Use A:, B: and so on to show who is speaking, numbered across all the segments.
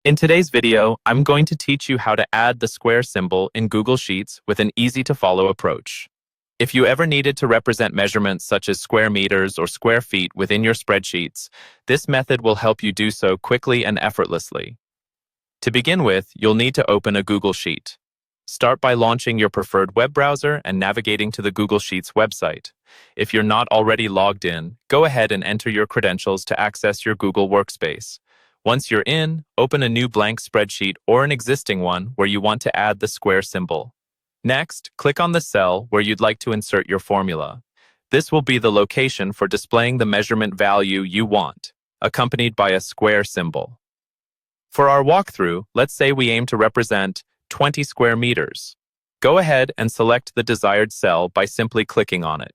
A: In today's video, I'm going to teach you how to add the square symbol in Google Sheets with an easy-to-follow approach. If you ever needed to represent measurements such as square meters or square feet within your spreadsheets, this method will help you do so quickly and effortlessly. To begin with, you'll need to open a Google Sheet. Start by launching your preferred web browser and navigating to the Google Sheets website. If you're not already logged in, go ahead and enter your credentials to access your Google Workspace. Once you're in, open a new blank spreadsheet or an existing one where you want to add the square symbol. Next, click on the cell where you'd like to insert your formula. This will be the location for displaying the measurement value you want, accompanied by a square symbol. For our walkthrough, let's say we aim to represent 20 square meters. Go ahead and select the desired cell by simply clicking on it.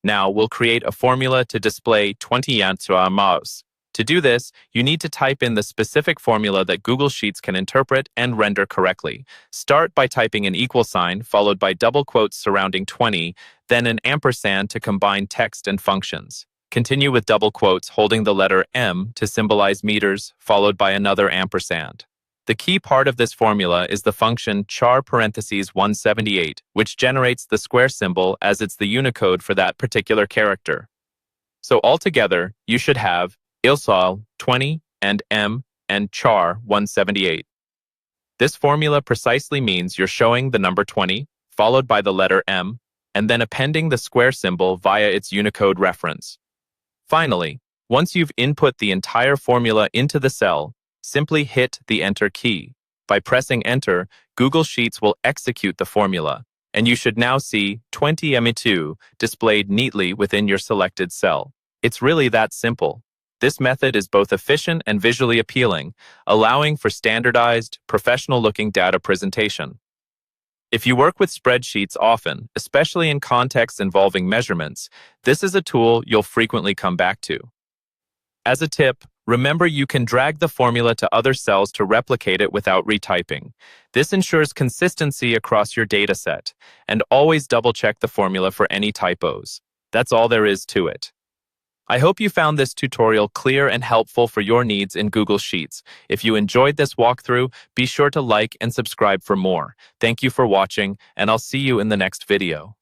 A: Now we'll create a formula to display 20 yen to our mouse. To do this, you need to type in the specific formula that Google Sheets can interpret and render correctly. Start by typing an equal sign followed by double quotes surrounding 20, then an ampersand to combine text and functions. Continue with double quotes holding the letter M to symbolize meters, followed by another ampersand. The key part of this formula is the function char parentheses 178, which generates the square symbol as it's the Unicode for that particular character. So altogether, you should have ilsol 20 and M and char 178. This formula precisely means you're showing the number 20, followed by the letter M, and then appending the square symbol via its Unicode reference. Finally, once you've input the entire formula into the cell, simply hit the Enter key. By pressing Enter, Google Sheets will execute the formula, and you should now see 20M2 displayed neatly within your selected cell. It's really that simple. This method is both efficient and visually appealing, allowing for standardized, professional-looking data presentation. If you work with spreadsheets often, especially in contexts involving measurements, this is a tool you'll frequently come back to. As a tip, remember you can drag the formula to other cells to replicate it without retyping. This ensures consistency across your dataset, and always double-check the formula for any typos. That's all there is to it. I hope you found this tutorial clear and helpful for your needs in Google Sheets. If you enjoyed this walkthrough, be sure to like and subscribe for more. Thank you for watching, and I'll see you in the next video.